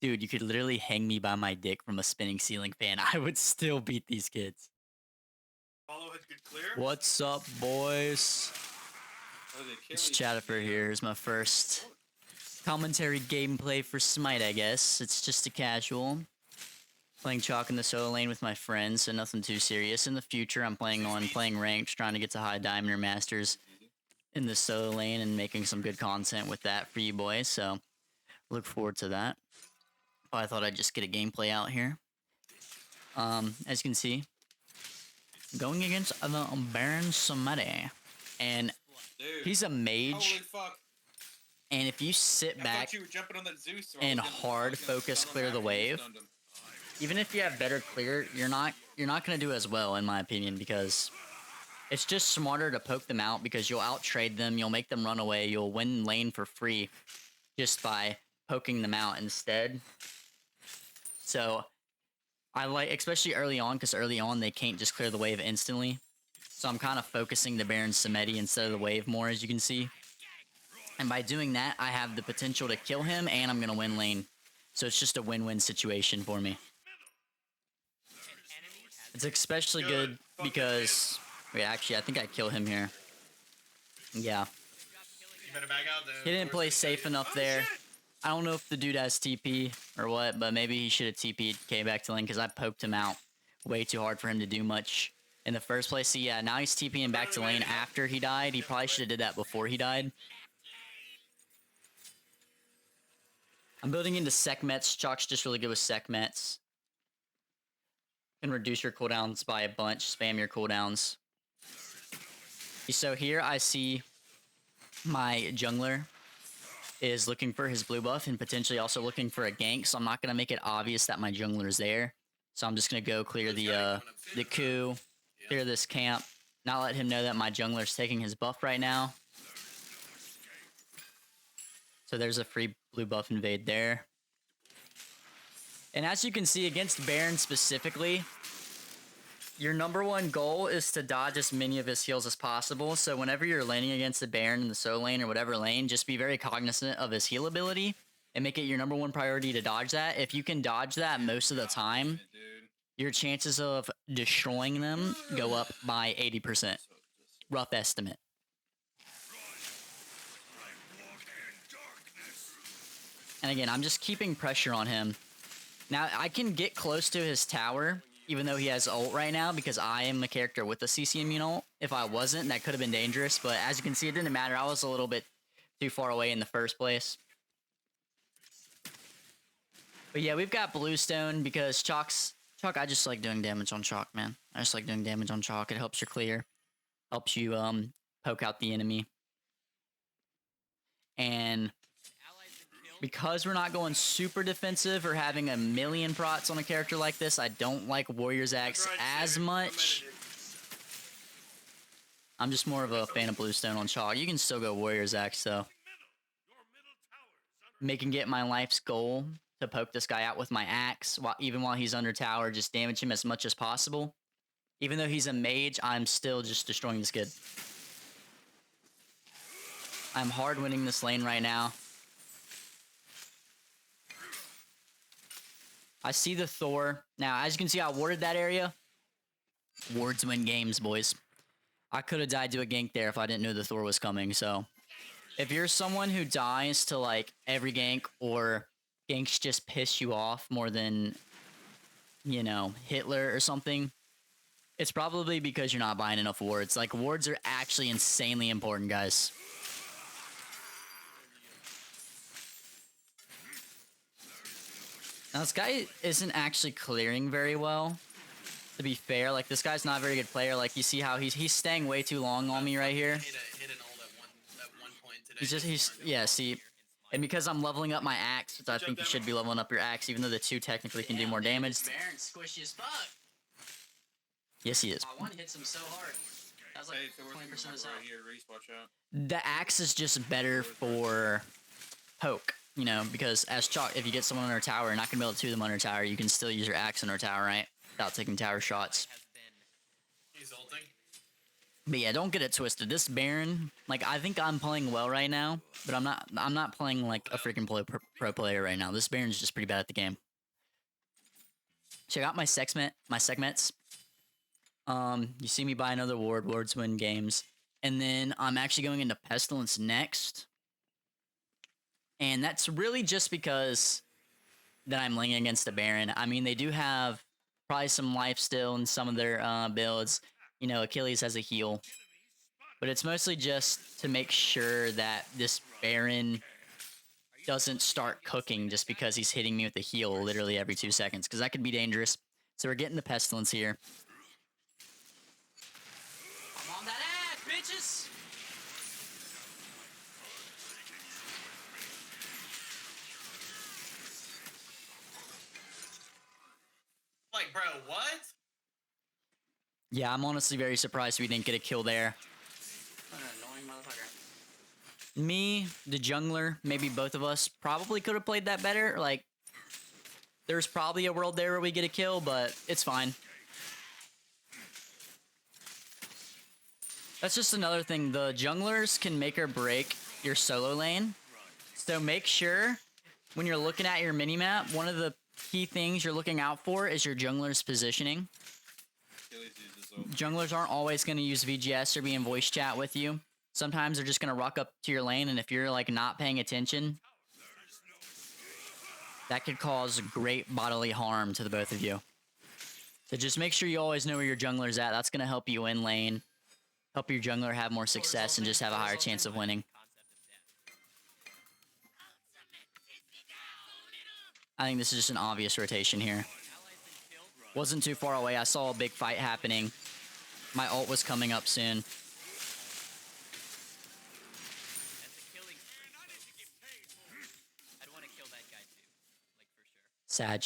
Dude, you could literally hang me by my dick from a spinning ceiling fan. I would still beat these kids. Follow had good clear. What's up, boys? It's Chaac here. Here's my first commentary gameplay for Smite, I guess. It's just a casual. Playing Chaac in the solo lane with my friends, so nothing too serious. In the future, I'm planning on playing ranked, trying to get to high diamond or masters in the solo lane and making some good content with that for you boys, so look forward to that. But I thought I'd just get a gameplay out here. As you can see, going against the Baron Samedi, and he's a mage. Holy fuck. And if you sit back you were jumping on that Zeus, and hard focus clear the wave, even if you have better clear, you're not gonna do as well, in my opinion, because it's just smarter to poke them out, because you'll out trade them, you'll make them run away, you'll win lane for free just by poking them out instead. So I like, especially early on, because early on they can't just clear the wave instantly. So I'm kind of focusing the Baron Samedi instead of the wave more, as you can see. And by doing that, I have the potential to kill him, and I'm going to win lane. So it's just a win-win situation for me. It's especially good because... Wait, actually, I think I kill him here. Yeah. You better back out there. He didn't play safe enough there. I don't know if the dude has TP or what, but maybe he should have TP'd K back to lane, because I poked him out way too hard for him to do much in the first place. So yeah, now he's TPing back to lane after he died. He probably should have did that before he died. I'm building into sec mets. Chaac's just really good with sec mets. Can reduce your cooldowns by a bunch. Spam your cooldowns. So here I see my jungler is looking for his blue buff and potentially also looking for a gank. So I'm not going to make it obvious that my jungler is there. So I'm just going to go clear the coup, clear this camp, not let him know that my jungler is taking his buff right now. So there's a free blue buff invade there. And as you can see, against Baron specifically, your #1 goal is to dodge as many of his heals as possible. So whenever you're laning against the Baron in the solo lane or whatever lane, just be very cognizant of his heal ability and make it your #1 priority to dodge that. If you can dodge that most of the time, your chances of destroying them go up by 80%. Rough estimate. And again, I'm just keeping pressure on him. Now, I can get close to his tower, even though he has ult right now, because I am a character with a CC immune ult. If I wasn't, that could have been dangerous. But as you can see, it didn't matter. I was a little bit too far away in the first place. But yeah, we've got Bluestone because Chaac, I just like doing damage on Chaac, man. I just like doing damage on Chaac. It helps you clear. Helps you poke out the enemy. And because we're not going super defensive or having a million prots on a character like this, I don't like Warrior's Axe as much. I'm just more of a fan of Bluestone on Chaac. You can still go Warrior's Axe, though. Making it my life's goal to poke this guy out with my axe, even while he's under tower, just damage him as much as possible. Even though he's a mage, I'm still just destroying this kid. I'm hard winning this lane right now. I see the Thor. Now, as you can see, I warded that area. Wards win games, boys. I could have died to a gank there if I didn't know the Thor was coming. So, if you're someone who dies to, like, every gank, or ganks just piss you off more than, you know, Hitler or something, it's probably because you're not buying enough wards. Like, wards are actually insanely important, guys. Now, this guy isn't actually clearing very well, to be fair. Like, this guy's not a very good player. Like, you see how he's staying way too long on me right here. Yeah, see. And because I'm leveling up my axe, which I think you should be leveling up your axe, even though the two technically can do more damage. Baron's squishy as fuck. Yes, he is. I one hits him so hard. That was like 20% of The axe is just better for poke. You know, because as Chaac, if you get someone under a tower and not gonna be able to 2 them under a tower, you can still use your axe under a tower, right? Without taking tower shots. He's ulting. But yeah, don't get it twisted. This Baron, like, I think I'm playing well right now, but I'm not. I'm not playing like a freaking pro player right now. This Baron's just pretty bad at the game. Check out my segments. You see me buy another ward. Wards win games, and then I'm actually going into Pestilence next, and that's really just because that I'm laying against a Baron. I mean, they do have probably some life still in some of their builds. You know, Achilles has a heal. But it's mostly just to make sure that this Baron doesn't start cooking just because he's hitting me with the heal literally every 2 seconds, because that could be dangerous. So we're getting the Pestilence here. I'm on that ass, bitches! Like, bro, what? Yeah, I'm honestly very surprised we didn't get a kill there. What an annoying motherfucker. Me, the jungler, maybe both of us probably could have played that better. Like, there's probably a world there where we get a kill, but it's fine. That's just another thing. The junglers can make or break your solo lane. So make sure when you're looking at your minimap, one of the key things you're looking out for is your jungler's positioning. Junglers aren't always going to use VGS or be in voice chat with you. Sometimes they're just going to rock up to your lane, and if you're like not paying attention, that could cause great bodily harm to the both of you. So just make sure you always know where your jungler's at. That's going to help you in lane, help your jungler have more success, and just have a higher chance of winning. I think this is just an obvious rotation here. Wasn't too far away. I saw a big fight happening. My ult was coming up soon. Sag.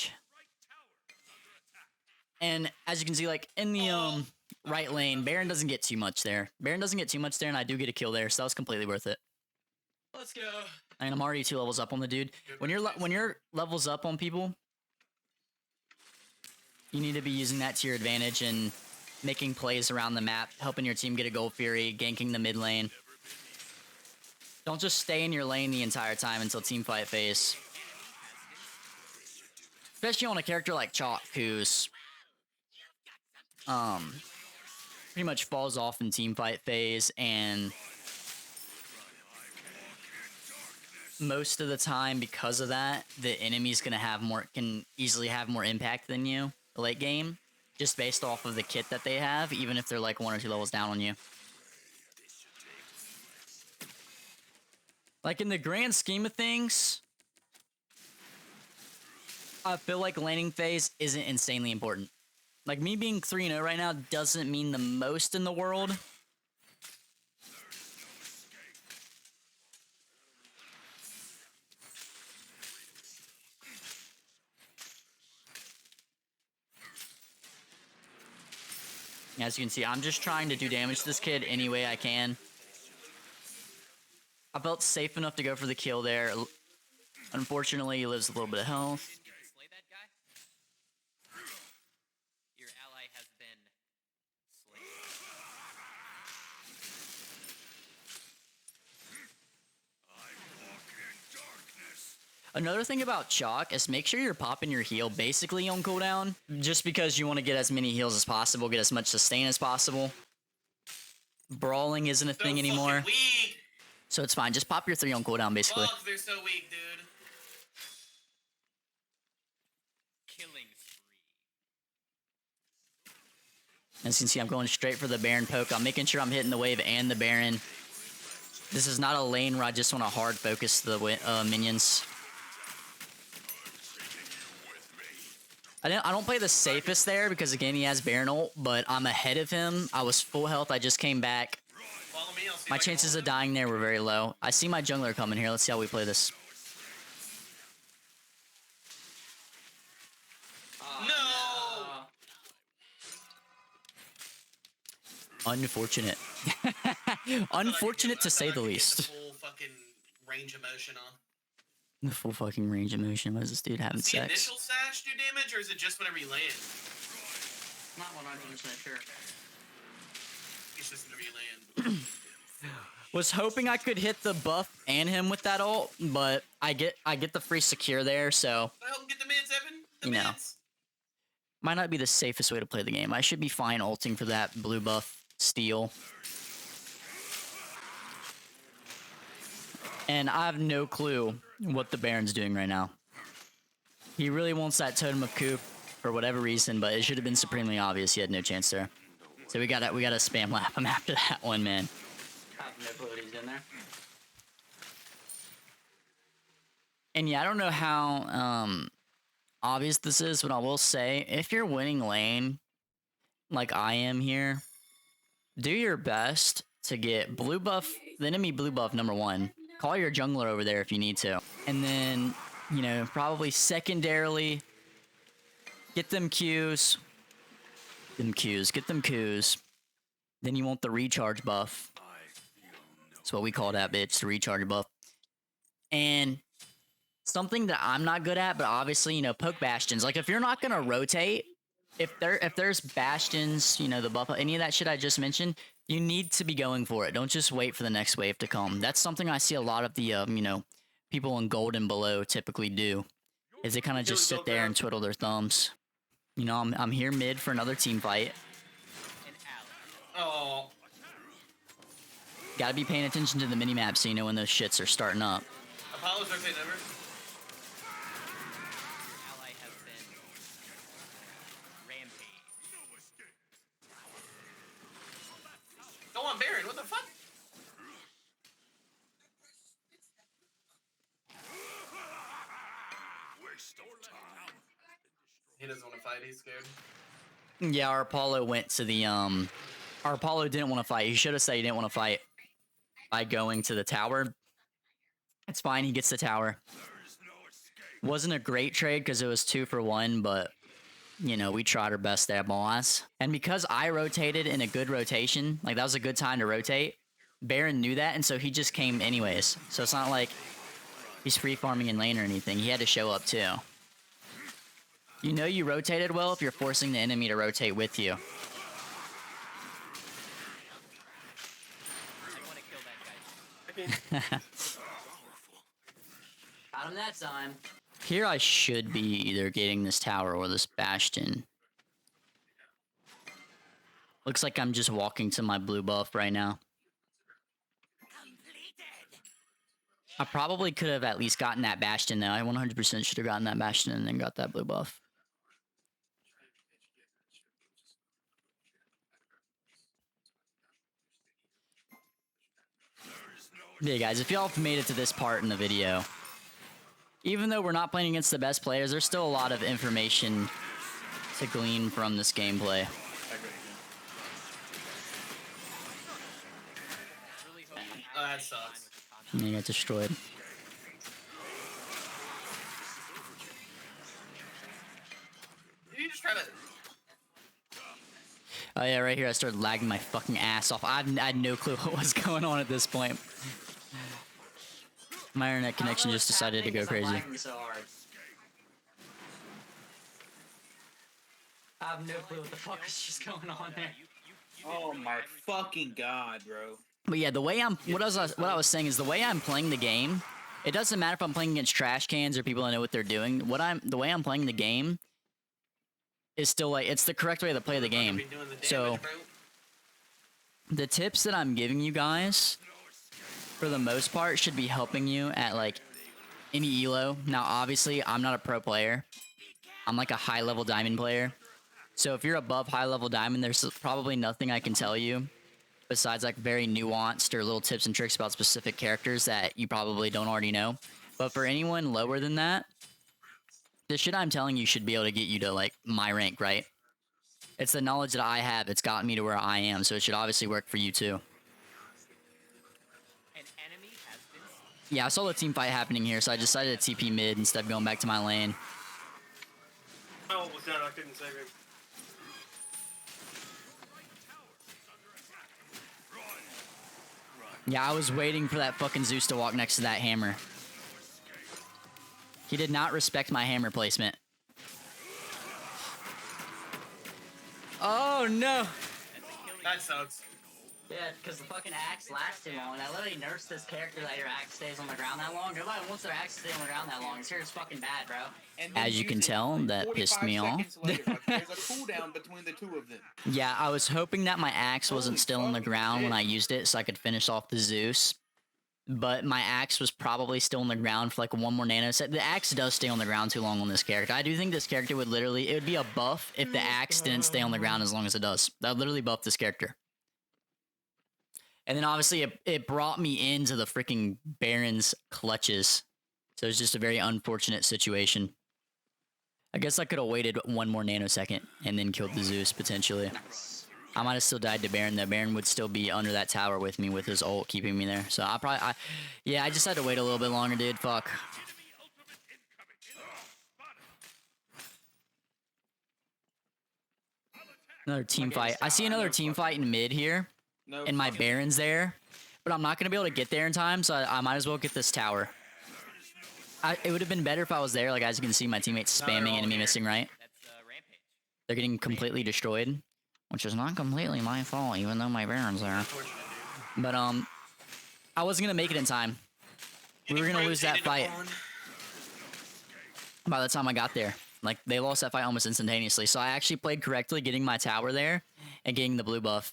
And as you can see, like, in the right lane, Baron doesn't get too much there. And I do get a kill there, so that was completely worth it. Let's go. I mean, I'm already 2 levels up on the dude. When you're levels up on people, you need to be using that to your advantage and making plays around the map, helping your team get a Gold Fury, ganking the mid lane. Don't just stay in your lane the entire time until team fight phase. Especially on a character like Chaac, who's pretty much falls off in team fight phase, and most of the time, because of that, the enemy's gonna have can easily have more impact than you late game, just based off of the kit that they have, even if they're like 1 or 2 levels down on you. Like, in the grand scheme of things, I feel like laning phase isn't insanely important. Like, me being 3-0 right now doesn't mean the most in the world. As you can see, I'm just trying to do damage to this kid any way I can. I felt safe enough to go for the kill there. Unfortunately, he lives a little bit of health. Slay that guy? Your ally has been slain. Another thing about Chaac is make sure you're popping your heal basically on cooldown, just because you want to get as many heals as possible, get as much sustain as possible. Brawling isn't a thing anymore, Weak. so it's fine. Just pop your 3 on cooldown, basically. Fuck, they're so weak, dude. Killing spree. As you can see, I'm going straight for the Baron poke. I'm making sure I'm hitting the wave and the Baron. This is not a lane where I just want to hard focus the minions. I don't play the safest there because, again, he has Baron ult, but I'm ahead of him. I was full health. I just came back. Follow me, I'll see My if I can chances hold of him. dying there were very low. I see my jungler coming here. Let's see how we play this. Oh, No! Unfortunate. I Unfortunate to say the could get least. The full fucking range of motion on. The full fucking range of motion. What is this dude having Does the sex? initial sash do damage, or is it just whenever you land? Not 100% sure. You consistent of you land. Was hoping I could hit the buff and him with that ult, but I get the free secure there, so I help him get the mids, Evan. The You know. mids. might not be the safest way to play the game. I should be fine ulting for that blue buff steal. And I have no clue what the Baron's doing right now. He really wants that Totem of Coop for whatever reason, but it should have been supremely obvious he had no chance there. So we gotta spam lap him after that one, man. I have no clue what he's doing there. And yeah, I don't know how obvious this is, but I will say, if you're winning lane, like I am here, do your best to get blue buff, the enemy blue buff number 1. Call your jungler over there if you need to. And then, you know, probably secondarily, get them Qs. Get them Qs. Then you want the recharge buff. That's what we call that bitch, the recharge buff. And something that I'm not good at, but obviously, you know, poke bastions. Like if you're not gonna rotate, if there's bastions, you know, the buff, any of that shit I just mentioned, you need to be going for it. Don't just wait for the next wave to come. That's something I see a lot of the you know, people in gold and below typically do. Is they kind of just sit there and twiddle their thumbs. You know, I'm here mid for another team fight. An ally. Oh, Gotta be paying attention to the minimap so you know when those shits are starting up. Apollo's rotating over. Your ally has been rampage. Go on, Baron. What the fuck? He doesn't want to fight. He's scared. Yeah, our Apollo went to the our Apollo didn't want to fight. He should have said he didn't want to fight by going to the tower. It's fine, he gets the tower. Wasn't a great trade because it was 2 for 1, but you know, we tried our best there, boss. And because I rotated in a good rotation, like that was a good time to rotate, Baron knew that, and so he just came anyways. So it's not like he's free farming in lane or anything. He had to show up too. You know you rotated well if you're forcing the enemy to rotate with you. I want to kill that guy. Got him that time. Here I should be either getting this tower or this bastion. Looks like I'm just walking to my blue buff right now. I probably could have at least gotten that bastion though. I 100% should have gotten that bastion and then got that blue buff. Yeah, guys, if y'all have made it to this part in the video, even though we're not playing against the best players, there's still a lot of information to glean from this gameplay. Really hope you Oh, that have sucks. time with the content. You got destroyed. Did you just try to? Oh yeah, right here I started lagging my fucking ass off. I had no clue what was going on at this point. My internet connection just decided to go crazy. So hard. I have no clue what the fuck is just going on there. You Oh did my really fucking god, bro. But yeah, the way what I was saying is the way I'm playing the game, it doesn't matter if I'm playing against trash cans or people that know what they're doing. The way I'm playing the game is still like it's the correct way to play the game. Be doing the damage, So bro. the tips that I'm giving you guys, for the most part, should be helping you at like any elo. Now, obviously, I'm not a pro player. I'm like a high level diamond player. So if you're above high level diamond, there's probably nothing I can tell you besides like very nuanced or little tips and tricks about specific characters that you probably don't already know. But for anyone lower than that, the shit I'm telling you should be able to get you to like my rank, right? It's the knowledge that I have. It's gotten me to where I am. So it should obviously work for you too. An enemy has been Yeah, I saw the team fight happening here, so I decided to TP mid instead of going back to my lane. Oh, was that? I couldn't save him. Yeah, I was waiting for that fucking Zeus to walk next to that hammer. He did not respect my hammer placement. Oh no! That sucks. Yeah, because the fucking axe lasts too long. And I literally nerfed this character that your axe stays on the ground that long. Nobody wants their axe to stay on the ground that long. This here is fucking bad, bro. And then As you use can it tell, that pissed me 45 off. seconds later. Like, there's a cooldown between the two of them. Yeah, I was hoping that my axe wasn't Holy still on the fucking ground when shit. I used it so I could finish off the Zeus. But my axe was probably still on the ground for like one more nanosecond. The axe does stay on the ground too long on this character. I do think this character would literally, it would be a buff if the axe didn't stay on the ground as long as it does. That would literally buff this character. And then obviously it brought me into the freaking Baron's clutches. So it's just a very unfortunate situation. I guess I could have waited one more nanosecond and then killed the Zeus potentially. I might have still died to Baron. The Baron would still be under that tower with me with his ult keeping me there. So yeah, I just had to wait a little bit longer, dude. Fuck. Another team fight. I see another team fight in mid here. No And my fucking- Baron's there. But I'm not going to be able to get there in time, so I might as well get this tower. It would have been better if I was there. Like, as you can see, my teammates Now they're spamming all enemy here. missing, right? That's Rampage. They're getting completely destroyed. Which is not completely my fault, even though my Baron's there. Unfortunate, dude. But, I wasn't going to make it in time. We were going to lose that fight by the time I got there. Like, they lost that fight almost instantaneously. So I actually played correctly, getting my tower there and getting the blue buff.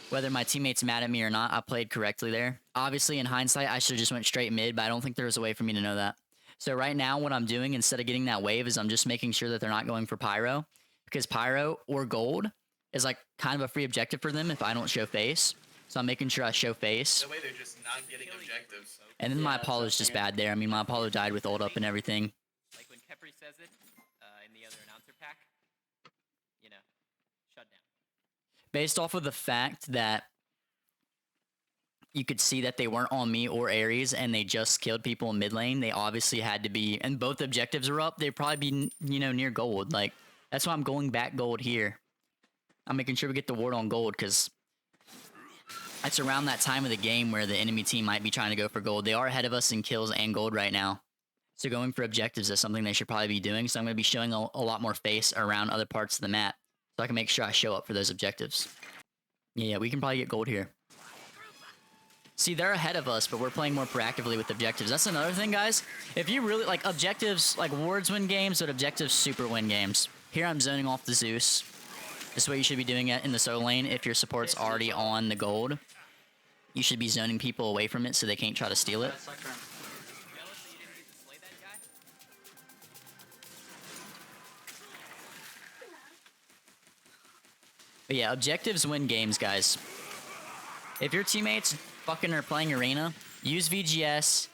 Whether my teammate's mad at me or not, I played correctly there. Obviously, in hindsight, I should have just went straight mid, but I don't think there was a way for me to know that. So right now, what I'm doing, instead of getting that wave, is I'm just making sure that they're not going for Pyro. Because Pyro or Gold is like kind of a free objective for them if I don't show face. So I'm making sure I show face. That way they're just not getting objectives. And then my Apollo's just bad there. I mean, my Apollo died with ult up and everything. Like when Kepri says it in the other announcer pack, you know, shut down. Based off of the fact that you could see that they weren't on me or Ares and they just killed people in mid lane, they obviously had to be, and both objectives are up, they'd probably be, you know, near gold. Like, that's why I'm going back gold here. I'm making sure we get the ward on gold because it's around that time of the game where the enemy team might be trying to go for gold. They are ahead of us in kills and gold right now. So going for objectives is something they should probably be doing. So I'm going to be showing a lot more face around other parts of the map so I can make sure I show up for those objectives. Yeah, we can probably get gold here. See, they're ahead of us, but we're playing more proactively with objectives. That's another thing, guys. If you really, like, objectives, like, wards win games, but objectives super win games. Here I'm zoning off the Zeus. This is what you should be doing it in the solo lane if your support's already on the gold. You should be zoning people away from it so they can't try to steal it. Jealous that you didn't get to slay that guy? But yeah, objectives win games, guys. If your teammates fucking are playing arena, use VGS,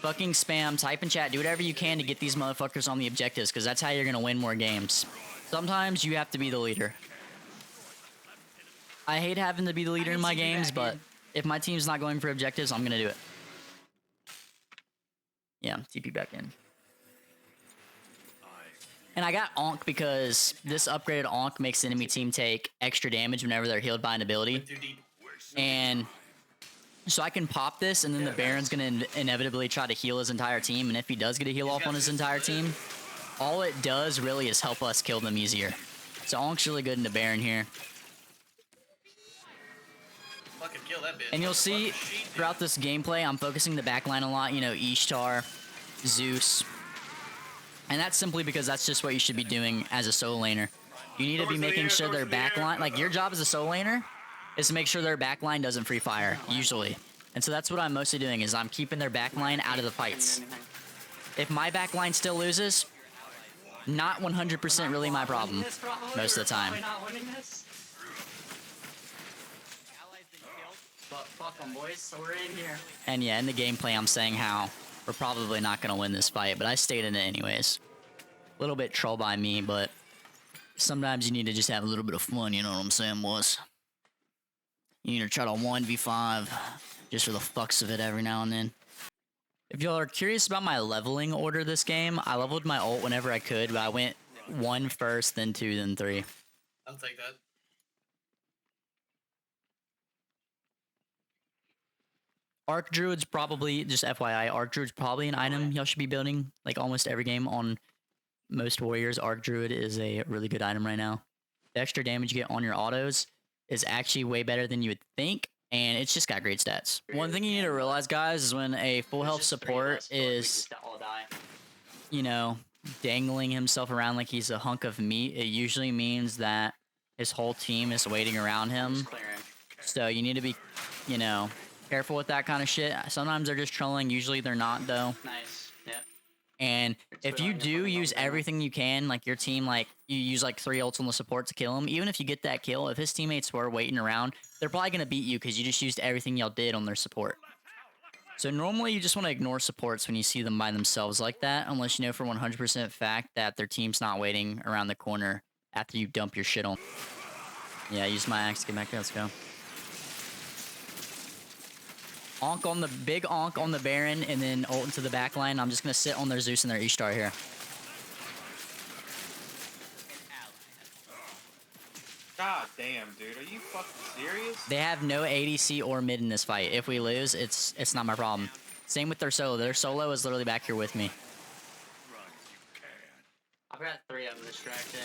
fucking spam, type in chat, do whatever you can to get these motherfuckers on the objectives, because that's how you're gonna win more games. Sometimes you have to be the leader. I hate having to be the leader in my games, but if my team's not going for objectives, I'm gonna do it. Yeah, TP back in. And I got Onk because this upgraded Onk makes the enemy team take extra damage whenever they're healed by an ability. Too deep. And so I can pop this, and then the Baron's going to inevitably try to heal his entire team. And if he does get a heal off on his entire team, all it does really is help us kill them easier. So Onk's really good into Baron here. Fucking kill that bitch. And you'll see Fucking sheep, dude. throughout this gameplay, I'm focusing the backline a lot. You know, Ishtar, Zeus. And that's simply because that's just what you should be doing as a solo laner. You need to be making sure their backline, like your job as a solo laner, is to make sure their backline doesn't free fire, usually. And so that's what I'm mostly doing, is I'm keeping their backline out of the fights. If my backline still loses, not 100% really my problem most of the time. Not winning this. Allies been killed. But fuck them, boys. So we're in here. And yeah, in the gameplay, I'm saying how we're probably not going to win this fight, but I stayed in it anyways. A little bit troll by me, but sometimes you need to just have a little bit of fun, you know what I'm saying, boys? You need to try to 1v5 just for the fucks of it every now and then. If y'all are curious about my leveling order this game, I leveled my ult whenever I could, but I went 1 first, then 2, then 3. I'll take that. Arc Druid's probably, just FYI, Arc Druid's probably an item y'all should be building, like almost every game on most Warriors. Arc Druid is a really good item right now. The extra damage you get on your autos is actually way better than you would think, and it's just got great stats. One thing you need to realize, guys, is when a full health support is, you know, dangling himself around like he's a hunk of meat, it usually means that his whole team is waiting around him. So you need to be, you know, careful with that kind of shit. Sometimes they're just trolling. Usually they're not, though. Nice. Yep. And if you do use everything you can, like your team, like you use like 3 ults on the support to kill him, even if you get that kill, if his teammates were waiting around, they're probably going to beat you because you just used everything y'all did on their support. So normally you just want to ignore supports when you see them by themselves like that, unless you know for 100% fact that their team's not waiting around the corner after you dump your shit on. Yeah, use my axe to get back there. Let's go. Onk on the big onk on the Baron, and then ult into the backline. I'm just gonna sit on their Zeus and their Ishtar here. God damn, dude. Are you fucking serious? They have no ADC or mid in this fight. If we lose, it's not my problem. Same with their solo. Their solo is literally back here with me. I've got 3 of them distracted.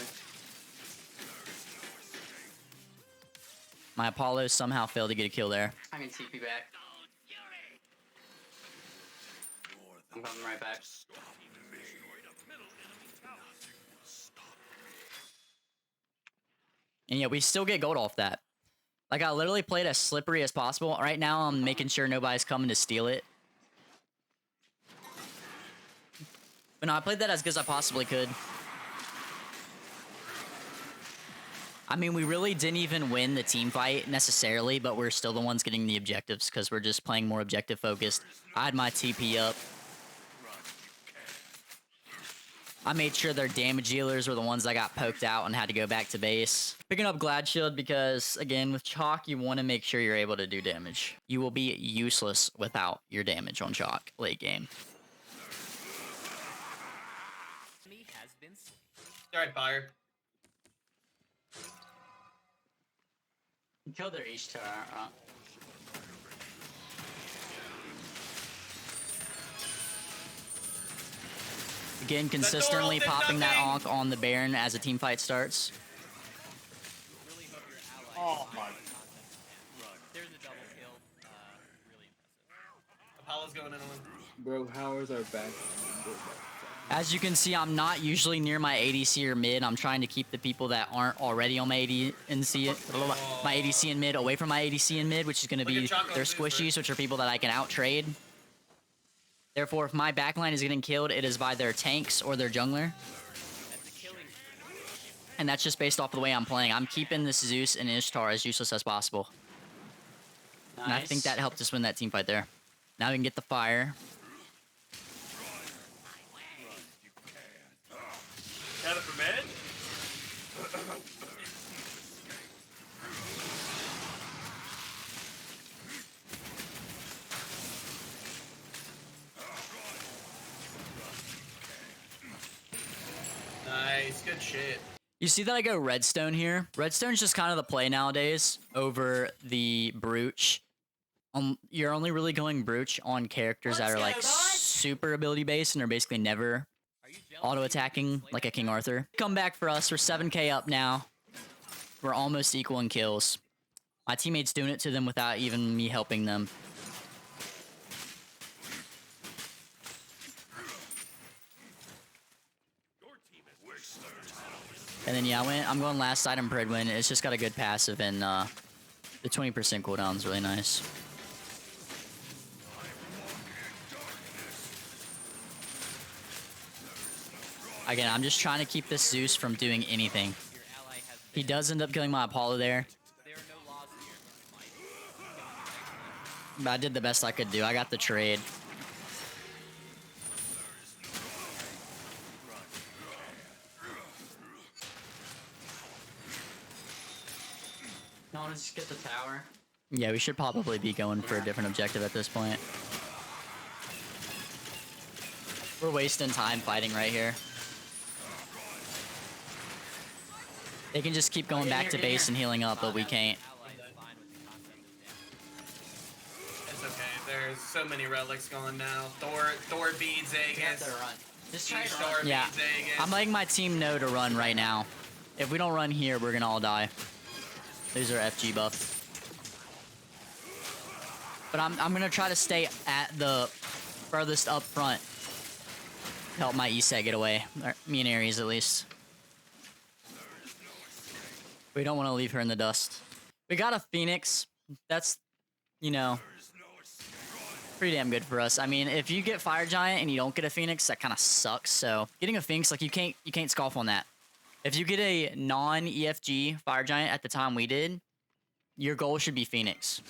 My Apollo somehow failed to get a kill there. I can TP back. I'm coming right back. And yeah, we still get gold off that. Like, I literally played as slippery as possible. Right now, I'm making sure nobody's coming to steal it. But no, I played that as good as I possibly could. I mean, we really didn't even win the team fight necessarily, but we're still the ones getting the objectives because we're just playing more objective focused. I had my TP up. I made sure their damage healers were the ones that got poked out and had to go back to base. Picking up Glad Shield because, again, with Chaac, you want to make sure you're able to do damage. You will be useless without your damage on Chaac late game. Alright, Fire. You killed their Ishtar. Again, consistently popping that onk on the Baron as a team fight starts. Oh my. There's a double kill. Really impressive. Apollo's going in on. Bro, how is our back? As you can see, I'm not usually near my ADC or mid. I'm trying to keep the people that aren't already on my my ADC and mid away from my ADC and mid, which is going to be their squishies, which are people that I can out-trade. Therefore, if my backline is getting killed, it is by their tanks or their jungler. And that's just based off of the way I'm playing. I'm keeping this Zeus and Ishtar as useless as possible. Nice. And I think that helped us win that team fight there. Now we can get the fire. Got it for mid? Nice, good shit. You see that I go Redstone here? Redstone's just kind of the play nowadays over the Brooch. You're only really going Brooch on characters that are like super ability based and are basically never auto-attacking like a King Arthur. Come back for us. We're 7k up now. We're almost equal in kills. My teammates doing it to them without even me helping them. And then yeah, I'm going last item Pridwin. It's just got a good passive and the 20% cooldown is really nice. Again, I'm just trying to keep this Zeus from doing anything. He does end up killing my Apollo there. But I did the best I could do. I got the trade. No, let's just get the tower. Yeah, we should probably be going for a different objective at this point. We're wasting time fighting right here. They can just keep going back to base and healing up, but we can't. It's okay. There's so many relics going now. Thor beads Aegis. Just try to Ishtar run. Yeah, beads Aegis. I'm letting my team know to run right now. If we don't run here, we're gonna all die. Lose our FG buff. But I'm gonna try to stay at the furthest up front. Help my ESET get away. Or me and Ares at least. We don't want to leave her in the dust. We got a Phoenix. That's, you know, pretty damn good for us. I mean, if you get Fire Giant and you don't get a Phoenix, that kind of sucks. So getting a Phoenix, like you can't scoff on that. If you get a non-EFG Fire Giant at the time we did, your goal should be Phoenix.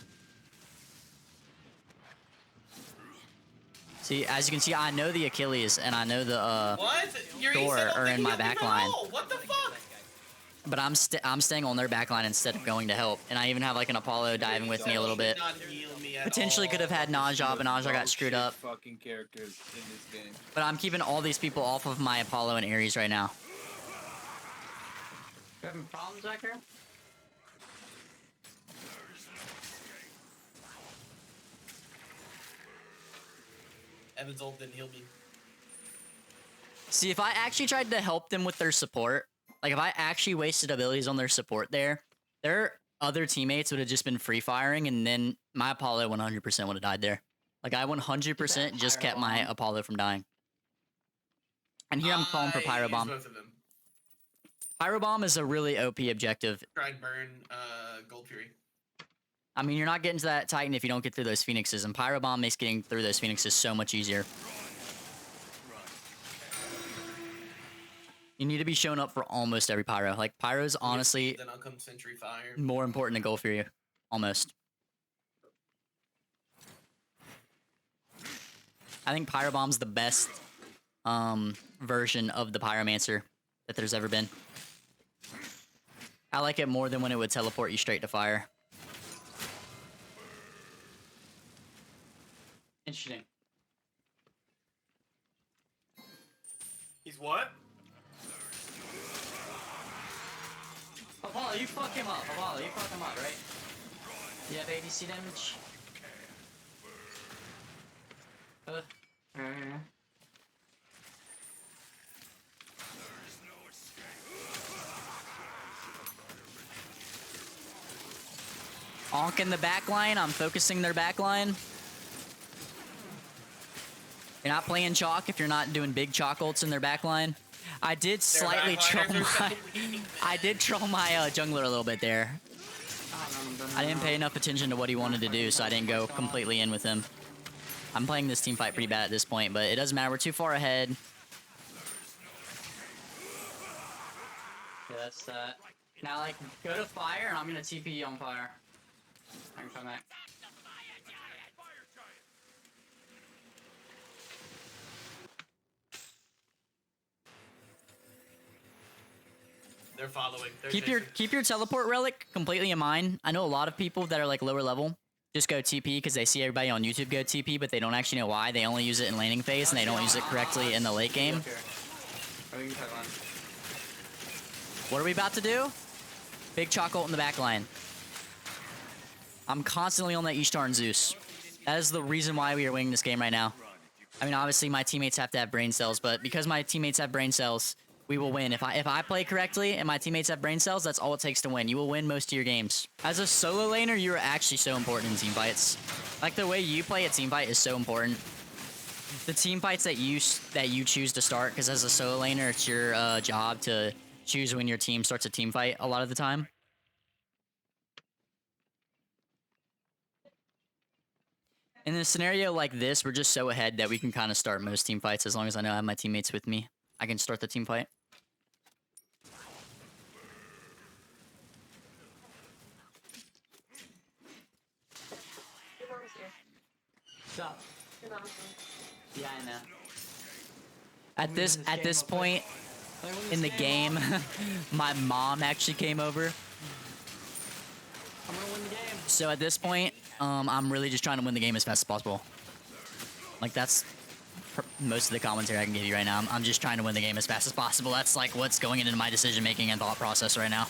See, as you can see, I know the Achilles and I know the What? Your Thor ESET are in my don't think he backline. roll. What the fuck? But I'm staying on their backline instead of going to help. And I even have like an Apollo diving with me a little bit. Not heal me at Potentially all. could have had Naja, but Naja got screwed up. Fucking characters in this game. But I'm keeping all these people off of my Apollo and Ares right now. You having problems back here? Evan's ult didn't heal me. See, if I actually tried to help them with their support, like if I actually wasted abilities on their support there, their other teammates would have just been free firing, and then my Apollo 100% would have died there. Like I 100% just kept my Apollo from dying. And here I'm calling for Pyro use Bomb. both of them. Pyro Bomb is a really OP objective. Try and burn Gold Fury. I mean, you're not getting to that Titan if you don't get through those Phoenixes, and Pyro Bomb makes getting through those Phoenixes so much easier. You need to be showing up for almost every Pyro. Like, Pyro's honestly Then I'll come Sentry Fire. more important than Gold Fury. Almost. I think Pyro Bomb's the best version of the Pyromancer that there's ever been. I like it more than when it would teleport you straight to fire. Interesting. He's what? Apollo, you fuck him up. Apollo, you fuck him up, right? You have ADC damage? Onk in the backline. I'm focusing their backline. You're not playing Chaac if you're not doing big Chaac ults in their backline. I did slightly troll my... I did troll my jungler a little bit there. I didn't pay enough attention to what he wanted to do, so I didn't go completely in with him. I'm playing this team fight pretty bad at this point, but it doesn't matter. We're too far ahead. Yeah, that's that. Now, like, go to fire, and I'm gonna TP you on fire. I can come back. They're following. They're Keep your teleport relic completely in mind. I know a lot of people that are like lower level just go TP because they see everybody on YouTube go TP, but they don't actually know why. They only use it in laning phase and they don't use it correctly in the late game. What are we about to do? Big Chaac ult in the back line. I'm constantly on that Ishtar and Zeus. That is the reason why we are winning this game right now. I mean, obviously my teammates have to have brain cells, but because my teammates have brain cells, we will win. If I play correctly and my teammates have brain cells, that's all it takes to win. You will win most of your games. As a solo laner, you're actually so important in team fights. Like the way you play a team fight is so important. The team fights that you choose to start, because as a solo laner, it's your job to choose when your team starts a team fight a lot of the time. In a scenario like this, we're just so ahead that we can kind of start most team fights as long as I know I have my teammates with me. I can start the team fight. Stop. Yeah, I know. At this point in the game, my mom actually came over. I'm gonna win the game. So at this point, I'm really just trying to win the game as fast as possible. Like that's most of the commentary I can give you right now. I'm just trying to win the game as fast as possible. That's like what's going into my decision making and thought process right now.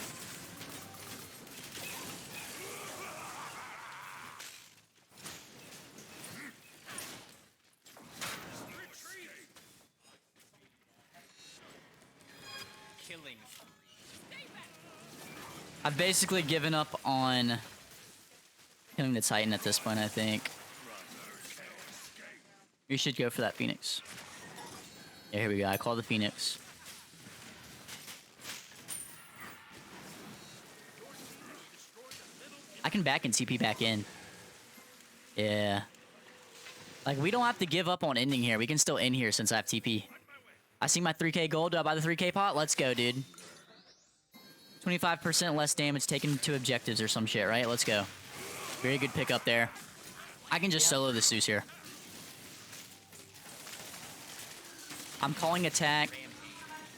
Killing. I've basically given up on killing the Titan at this point, I think. You should go for that Phoenix. Yeah, here we go. I call the Phoenix. I can back and TP back in. Yeah. Like, we don't have to give up on ending here. We can still end here since I have TP. I see my 3k gold. Do I buy the 3k pot? Let's go, dude. 25% less damage taken to objectives or some shit, right? Let's go. Very good pick up there. I can just solo the Zeus here. I'm calling attack.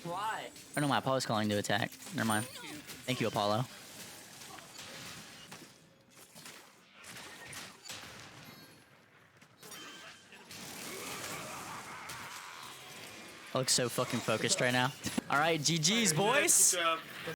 Why? Oh no, my Apollo's calling to attack. Never mind. Thank you, Apollo. I look so fucking focused right now. All right, GG's, boys. Good job. Good